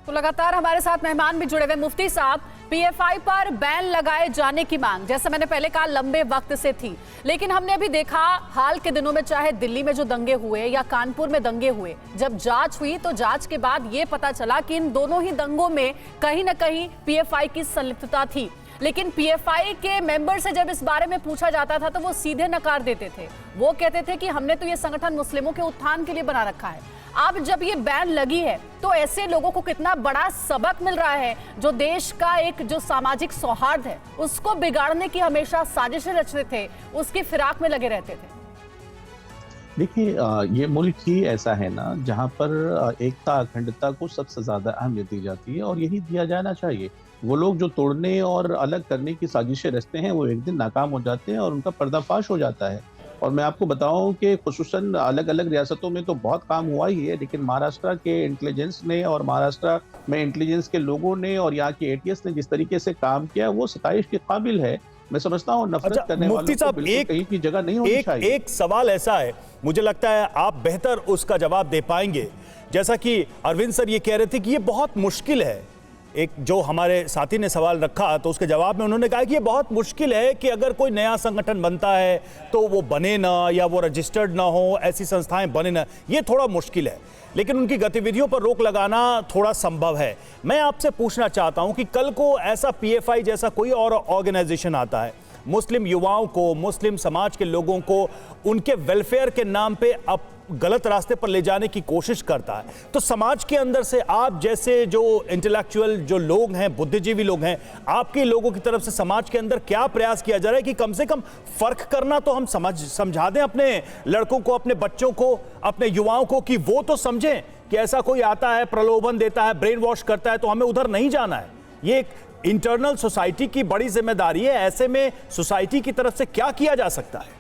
तो लगातार हमारे साथ मेहमान भी जुड़े हुए। मुफ्ती साहब, पीएफआई पर बैन लगाए जाने की मांग जैसे मैंने पहले कहा लंबे वक्त से थी, लेकिन हमने अभी देखा हाल के दिनों में चाहे दिल्ली में जो दंगे हुए या कानपुर में दंगे हुए, जब जांच हुई तो जांच के बाद ये पता चला कि इन दोनों ही दंगों में कहीं ना कहीं पीएफआई की संलिप्तता थी। लेकिन पीएफआई के मेंबर से जब इस बारे में पूछा जाता था तो वो सीधे नकार देते थे। वो कहते थे कि हमने तो ये संगठन मुस्लिमों के उत्थान के लिए बना रखा है। अब जब ये बैन लगी है तो ऐसे लोगों को कितना बड़ा सबक मिल रहा है जो देश का एक जो सामाजिक सौहार्द है उसको बिगाड़ने की हमेशा साजिशें रचते थे, उसकी फिराक में लगे रहते थे। देखिए, ये मुल्क ही ऐसा है ना जहाँ पर एकता अखंडता को सबसे ज्यादा अहमियत दी जाती है और यही दिया जाना चाहिए। वो लोग जो तोड़ने और अलग करने की साजिशें रचते हैं वो एक दिन नाकाम हो जाते हैं और उनका पर्दाफाश हो जाता है। और मैं आपको बताऊं कि खुसूसन अलग अलग रियासतों में तो बहुत काम हुआ ही है, लेकिन महाराष्ट्र के इंटेलिजेंस ने और महाराष्ट्र में इंटेलिजेंस के लोगों ने और यहाँ के एटीएस ने जिस तरीके से काम किया वो सताइश के काबिल है। मैं समझता हूँ नफरत करने वालों को बिल्कुल कहीं की जगह नहीं होनी चाहिए। एक सवाल ऐसा है, मुझे लगता है आप बेहतर उसका जवाब दे पाएंगे। जैसा कि अरविंद सर ये कह रहे थे कि ये बहुत मुश्किल है, एक जो हमारे साथी ने सवाल रखा तो उसके जवाब में उन्होंने कहा कि ये बहुत मुश्किल है कि अगर कोई नया संगठन बनता है तो वो बने ना या वो रजिस्टर्ड ना हो, ऐसी संस्थाएं बने ना, ये थोड़ा मुश्किल है, लेकिन उनकी गतिविधियों पर रोक लगाना थोड़ा संभव है। मैं आपसे पूछना चाहता हूं कि कल को ऐसा पीएफआई जैसा कोई और ऑर्गेनाइजेशन आता है, मुस्लिम युवाओं को, मुस्लिम समाज के लोगों को उनके वेलफेयर के नाम पे अब गलत रास्ते पर ले जाने की कोशिश करता है, तो समाज के अंदर से आप जैसे जो इंटेलेक्चुअल जो लोग हैं, बुद्धिजीवी लोग हैं, आपके लोगों की तरफ से समाज के अंदर क्या प्रयास किया जा रहा है कि कम से कम फर्क करना तो हम समझा दें अपने लड़कों को, अपने बच्चों को, अपने युवाओं को, कि वो तो समझें कि ऐसा कोई आता है, प्रलोभन देता है, ब्रेन वॉश करता है तो हमें उधर नहीं जाना है। ये एक इंटरनल सोसाइटी की बड़ी जिम्मेदारी है। ऐसे में सोसाइटी की तरफ से क्या किया जा सकता है?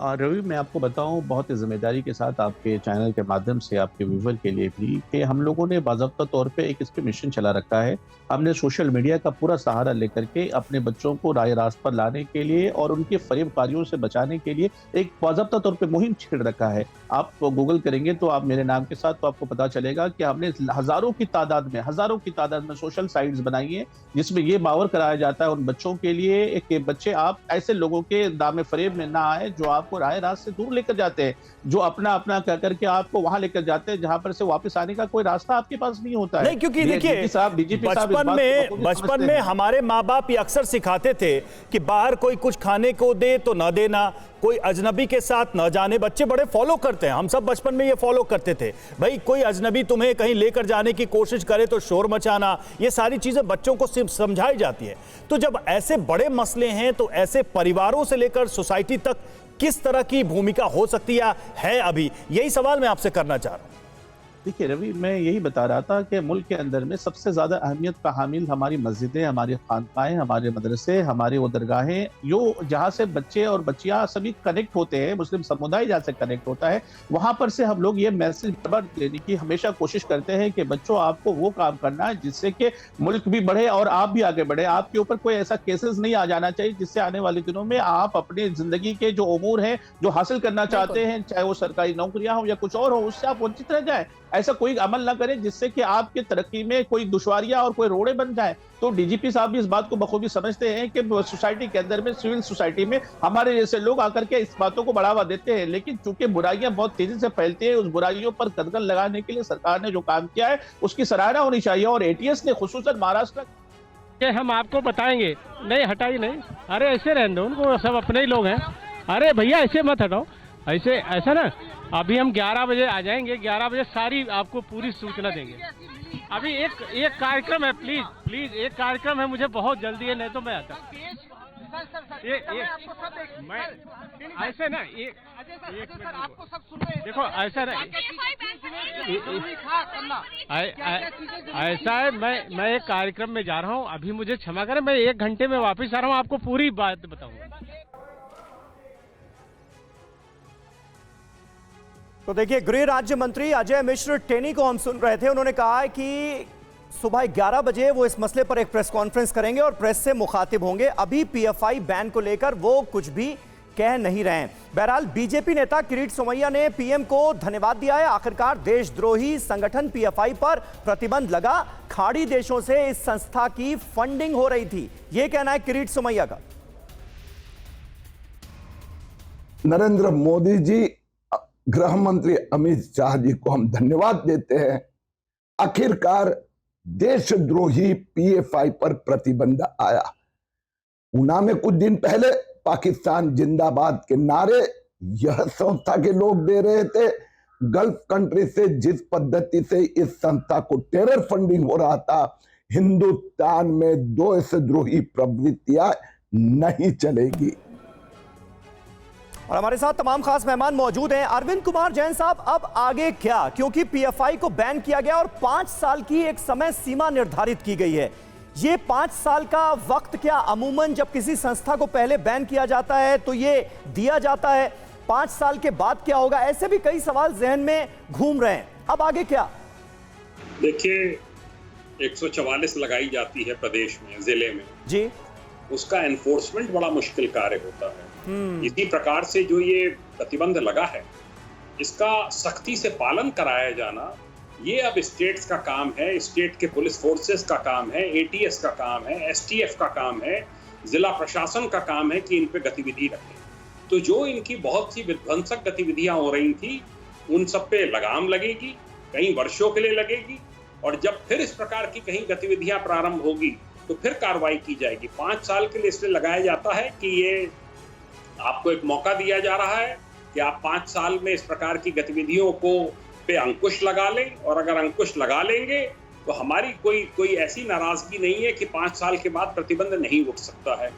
रवि, मैं आपको बताऊं बहुत ही जिम्मेदारी के साथ आपके चैनल के माध्यम से आपके व्यूवर के लिए भी कि हम लोगों ने बाज़ाब्ता तौर पे एक इस पे मिशन चला रखा है। हमने सोशल मीडिया का पूरा सहारा लेकर के अपने बच्चों को राह रास्त पर लाने के लिए और उनके फरेबकारियों से बचाने के लिए एक बाज़ाब्ता तौर पे मुहिम छेड़ रखा है। आप गूगल करेंगे तो आप मेरे नाम के साथ तो आपको पता चलेगा कि हमने हजारों की तादाद में सोशल साइट्स बनाई है जिसमें ये बावर कराया जाता है उन बच्चों के लिए कि बच्चे आप ऐसे लोगों के दामे फरेब में ना आए जो आपको राह रास्त से दूर लेकर जाते हैं, जो अपना कह करके आपको वहां लेकर जाते हैं जहां पर से वापस आने का कोई रास्ता आपके पास नहीं होता है। नहीं, क्योंकि देखिए बचपन में हमारे माँ बाप ये अक्सर सिखाते थे कि बाहर कोई कुछ खाने को दे तो ना देना, कोई अजनबी के साथ न जाने। बच्चे बड़े फॉलो करते हैं, हम सब बचपन में ये फॉलो करते थे, भाई कोई अजनबी तुम्हें कहीं लेकर जाने की कोशिश करे तो शोर मचाना, ये सारी चीजें बच्चों को समझाई जाती है। तो जब ऐसे बड़े मसले हैं तो ऐसे परिवारों से लेकर सोसाइटी तक किस तरह की भूमिका हो सकती है अभी, यही सवाल मैं आपसे करना चाह रहा हूं। देखिए रवि, मैं यही बता रहा था कि मुल्क के अंदर में सबसे ज्यादा अहमियत का हामिल हमारी मस्जिदें, हमारी खानकाएं, हमारे मदरसे, हमारे वो दरगाहें, जो जहाँ से बच्चे और बच्चियां सभी कनेक्ट होते हैं, मुस्लिम समुदाय जहाँ से कनेक्ट होता है, वहां पर से हम लोग ये मैसेज देने की हमेशा कोशिश करते हैं कि बच्चों आपको वो काम करना है जिससे कि मुल्क भी बढ़े और आप भी आगे बढ़े। आपके ऊपर कोई ऐसा केसेस नहीं आ जाना चाहिए जिससे आने वाले दिनों में आप अपनी जिंदगी के जो उमूर हैं, जो हासिल करना चाहते हैं, चाहे वो सरकारी नौकरियां हो या कुछ और हो, उससे आप वंचित रह जाए। ऐसा कोई अमल ना करें जिससे कि आपकी तरक्की में कोई दुश्वारियां और कोई रोड़े बन जाए। तो डीजीपी साहब भी इस बात को बखूबी समझते हैं कि सोसाइटी के अंदर में, सिविल सोसाइटी में हमारे जैसे लोग आकर के इस बातों को बढ़ावा देते हैं, लेकिन चूंकि बुराइयां बहुत तेजी से फैलती है, उस बुराइयों पर कदगन लगाने के लिए सरकार ने जो काम किया है उसकी सराहना होनी चाहिए। और एटीएस ने खुसूसन महाराष्ट्र हम आपको बताएंगे, नहीं हटाई नहीं, अरे ऐसे रहने दो उनको, सब अपने ही लोग हैं। अरे भैया ऐसे मत हटाओ, ऐसा ना, अभी हम 11 बजे आ जाएंगे, 11 बजे सारी आपको पूरी सूचना देंगे। अभी एक कार्यक्रम है, प्लीज एक कार्यक्रम है, मुझे बहुत जल्दी है, नहीं तो मैं आता। मैं ऐसे ना आपको सब सुन रहे हैं, देखो ऐसा ना, ऐसा है, मैं एक कार्यक्रम में जा रहा हूँ, अभी मुझे क्षमा करें, मैं 1 घंटे में वापस आ रहा हूँ, आपको पूरी बात बताऊंगा। तो देखिए, गृह राज्य मंत्री अजय मिश्र टेनी को हम सुन रहे थे। उन्होंने कहा कि सुबह 11 बजे वो इस मसले पर एक प्रेस कॉन्फ्रेंस करेंगे और प्रेस से मुखातिब होंगे। अभी पीएफआई बैन को लेकर वो कुछ भी कह नहीं रहे हैं। बहरहाल बीजेपी नेता किरीट सोमैया ने पीएम को धन्यवाद दिया है। आखिरकार देशद्रोही संगठन पीएफआई पर प्रतिबंध लगा। खाड़ी देशों से इस संस्था की फंडिंग हो रही थी, यह कहना है किरीट सोमैया का। नरेंद्र मोदी जी, गृह मंत्री अमित शाह जी को हम धन्यवाद देते हैं। आखिरकार देशद्रोही पीएफआई पर प्रतिबंध आया। ऊना में कुछ दिन पहले पाकिस्तान जिंदाबाद के नारे यह संस्था के लोग दे रहे थे। गल्फ कंट्री से जिस पद्धति से इस संस्था को टेरर फंडिंग हो रहा था, हिंदुस्तान में देशद्रोही प्रवृत्तियां नहीं चलेगी। और हमारे साथ तमाम खास मेहमान मौजूद हैं। अरविंद कुमार जैन साहब, अब आगे क्या? क्योंकि पीएफआई को बैन किया गया और 5 साल की एक समय सीमा निर्धारित की गई है। ये 5 साल का वक्त क्या अमूमन जब किसी संस्था को पहले बैन किया जाता है तो ये दिया जाता है, 5 साल के बाद क्या होगा? ऐसे भी कई सवाल जहन में घूम रहे हैं। अब आगे क्या? देखिए, 144 लगाई जाती है प्रदेश में, जिले में जी, उसका एनफोर्समेंट बड़ा मुश्किल कार्य होता है। इसी प्रकार से जो ये प्रतिबंध लगा है, इसका सख्ती से पालन कराया जाना, ये अब स्टेट्स का काम है, स्टेट के पुलिस फोर्सेस का काम है, एटीएस का काम है, एसटीएफ का काम है, जिला प्रशासन का काम है कि इन पे गतिविधि रखें। तो जो इनकी बहुत सी विध्वंसक गतिविधियां हो रही थी, उन सब पे लगाम लगेगी, कई वर्षों के लिए लगेगी, और जब फिर इस प्रकार की कहीं गतिविधियां प्रारंभ होगी तो फिर कार्रवाई की जाएगी। 5 साल के लिए इसलिए लगाया जाता है कि ये आपको एक मौका दिया जा रहा है कि आप 5 साल में इस प्रकार की गतिविधियों को पे अंकुश लगा लें, और अगर अंकुश लगा लेंगे तो हमारी कोई ऐसी नाराजगी नहीं है कि 5 साल के बाद प्रतिबंध नहीं उठ सकता है।